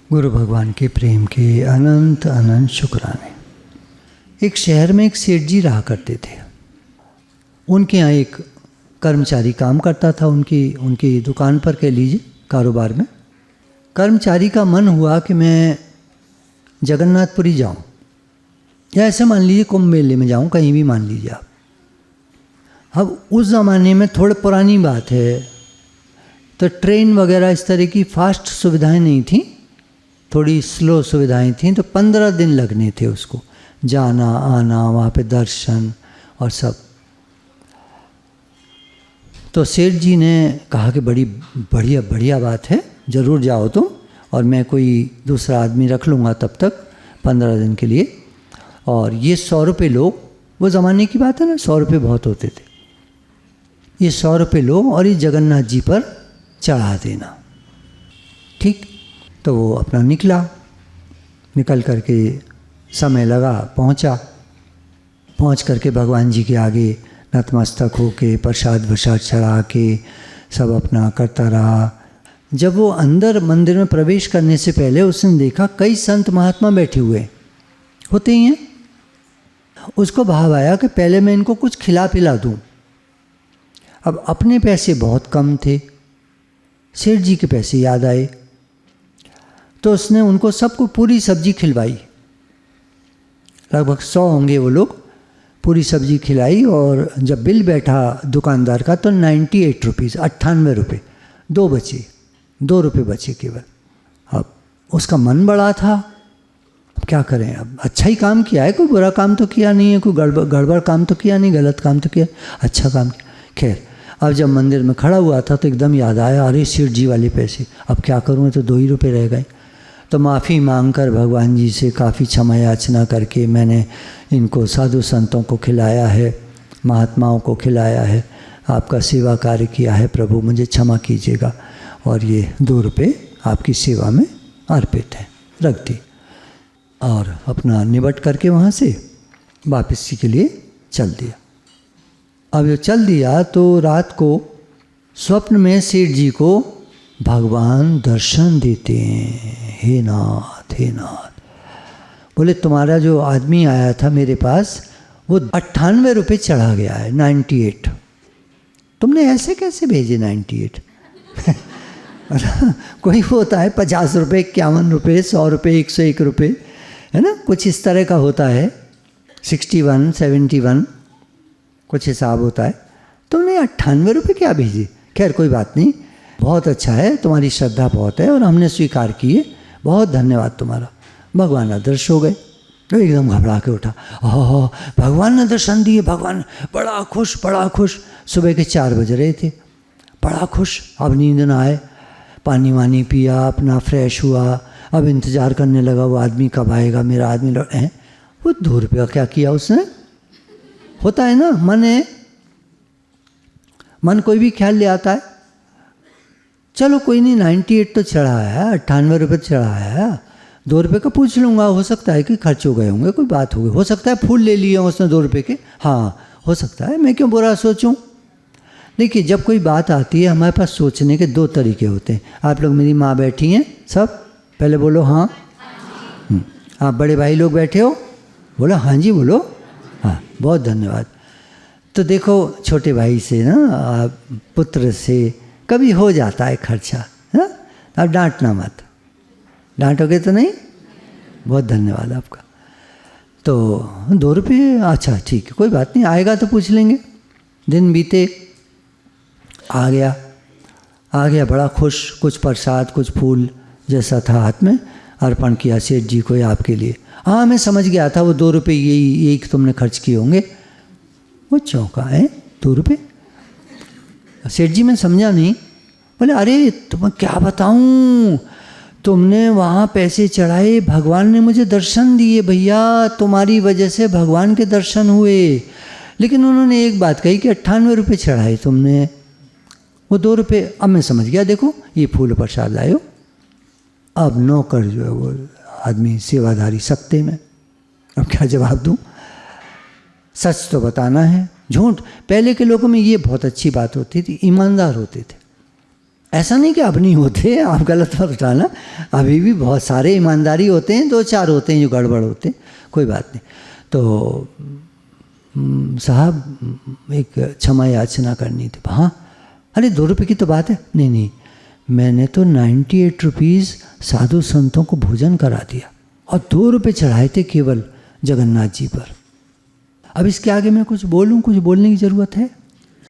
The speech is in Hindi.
गुरु भगवान के प्रेम के अनंत अनंत शुक्राने। एक शहर में एक सेठ जी रहा करते थे। उनके यहाँ एक कर्मचारी काम करता था, उनकी दुकान पर कह लीजिए, कारोबार में। कर्मचारी का मन हुआ कि मैं जगन्नाथपुरी जाऊं, या ऐसे मान लीजिए कुंभ मेले में जाऊं, कहीं भी मान लीजिए आप। अब उस ज़माने में थोड़ी पुरानी बात है, तो ट्रेन वगैरह इस तरह की फास्ट सुविधाएं नहीं थी, थोड़ी स्लो सुविधाएं थीं। तो 15 दिन लगने थे उसको, जाना आना, वहाँ पे दर्शन और सब। तो सेठ जी ने कहा कि बड़ी बढ़िया बात है, ज़रूर जाओ तुम, और मैं कोई दूसरा आदमी रख लूँगा तब तक 15 दिन के लिए। और ये 100 रुपये लो, वो ज़माने की बात है ना, 100 रुपये बहुत होते थे। ये 100 रुपये लो और ये जगन्नाथ जी पर चढ़ा देना, ठीक। तो वो अपना निकल करके समय लगा, पहुँच करके भगवान जी के आगे नतमस्तक होके प्रसाद वसाद चढ़ा के सब अपना करता रहा। जब वो अंदर मंदिर में प्रवेश करने से पहले उसने देखा कई संत महात्मा बैठे हुए होते ही हैं। उसको भाव आया कि पहले मैं इनको कुछ खिला पिला दूं। अब अपने पैसे बहुत कम थे, सेठ जी के पैसे याद आए, तो उसने उनको सबको पूरी सब्जी खिलवाई। लगभग 100 होंगे वो लोग, पूरी सब्जी खिलाई। और जब बिल बैठा दुकानदार का तो 98 रुपीज़, 98 रुपये, 2 रुपये बचे केवल। अब उसका मन बड़ा था, अब क्या करें, अब अच्छा ही काम किया है, कोई बुरा काम तो किया नहीं है, कोई गड़बड़ काम तो किया नहीं, गलत काम तो किया, अच्छा काम किया। खैर, अब जब मंदिर में खड़ा हुआ था तो एकदम याद आया, अरे सेठ जी वाले पैसे, अब क्या करूँ, तो 2 ही रुपये रह गए। तो माफ़ी मांगकर भगवान जी से काफ़ी क्षमा याचना करके मैंने इनको साधु संतों को खिलाया है, महात्माओं को खिलाया है, आपका सेवा कार्य किया है, प्रभु मुझे क्षमा कीजिएगा, और ये 2 रुपये आपकी सेवा में अर्पित है, रख दी। और अपना निबट करके वहाँ से वापसी के लिए चल दिया। अब ये चल दिया तो रात को स्वप्न में सेठ जी को भगवान दर्शन देते हैं। हे नाथ, हे नाथ, बोले तुम्हारा जो आदमी आया था मेरे पास वो 98 रुपये चढ़ा गया है, 98। तुमने ऐसे कैसे भेजे 98? कोई होता है 50 रुपये, 51 रुपये, 100 रुपये, 101 रुपये, है ना, कुछ इस तरह का होता है, 61, 71 कुछ हिसाब होता है। तुमने 98 रुपये क्या भेजे? खैर कोई बात नहीं, बहुत अच्छा है, तुम्हारी श्रद्धा बहुत है और हमने स्वीकार की है, बहुत धन्यवाद तुम्हारा। भगवान आदर्श हो गए, तो एकदम घबरा के उठा, ओह भगवान ने दर्शन दिए, भगवान, बड़ा खुश। सुबह के 4 बज रहे थे, बड़ा खुश। अब नींद ना आए, पानी वानी पिया, अपना फ्रेश हुआ, अब इंतज़ार करने लगा वो आदमी कब आएगा, मेरा आदमी लौट है। वो 2 रुपये क्या किया उसने? होता है ना, मन कोई भी ख्याल ले आता है, चलो कोई नहीं, 98 तो चढ़ा है, 98 रुपये चढ़ा है, 2 रुपये का पूछ लूँगा, हो सकता है कि खर्च हो गए होंगे, कोई बात हो गई, हो सकता है फूल ले लिए उसने 2 रुपये के, हाँ हो सकता है, मैं क्यों बुरा सोचूं। देखिए, जब कोई बात आती है हमारे पास सोचने के 2 तरीके होते हैं। आप लोग, मेरी माँ बैठी हैं सब, पहले बोलो हाँ। आप बड़े भाई लोग बैठे हो, बोलो हाँ जी, बोलो हाँ, बहुत धन्यवाद। तो देखो, छोटे भाई से ना, पुत्र से कभी हो जाता है खर्चा, है, आप डांटना मत, डांटोगे तो नहीं, बहुत धन्यवाद आपका। तो 2 रुपये, अच्छा ठीक है, कोई बात नहीं, आएगा तो पूछ लेंगे। दिन बीते, आ गया बड़ा खुश, कुछ प्रसाद, कुछ फूल जैसा था हाथ में, अर्पण किया सेठ जी को, आपके लिए। हाँ, मैं समझ गया था वो 2 रुपये यही तुमने खर्च किए होंगे। वो चौंका, है 2 रुपये? सेठ जी, मैं समझा नहीं। बोले अरे तुम्हें क्या बताऊं, तुमने वहाँ पैसे चढ़ाए, भगवान ने मुझे दर्शन दिए भैया, तुम्हारी वजह से भगवान के दर्शन हुए। लेकिन उन्होंने एक बात कही कि 98 रुपये चढ़ाए तुमने, वो 2 रुपये। अब मैं समझ गया, देखो ये फूल प्रसाद लाए। अब नौकर जो है वो आदमी सेवादारी सकते में, अब क्या जवाब दूँ? सच तो बताना है, झूठ। पहले के लोगों में ये बहुत अच्छी बात होती थी, ईमानदार होते थे, ऐसा नहीं कि अब नहीं होते, आप गलत मत उठाना, अभी भी बहुत सारे ईमानदारी होते हैं, 2-4 होते हैं जो गड़बड़ होते हैं, कोई बात नहीं। तो साहब एक क्षमा याचना करनी थी। हाँ, अरे 2 रुपये की तो बात है। नहीं नहीं, मैंने तो 98 रुपीज़ साधु संतों को भोजन करा दिया और 2 रुपये चढ़ाए थे केवल जगन्नाथ जी पर। अब इसके आगे मैं कुछ बोलूँ, कुछ बोलने की ज़रूरत है?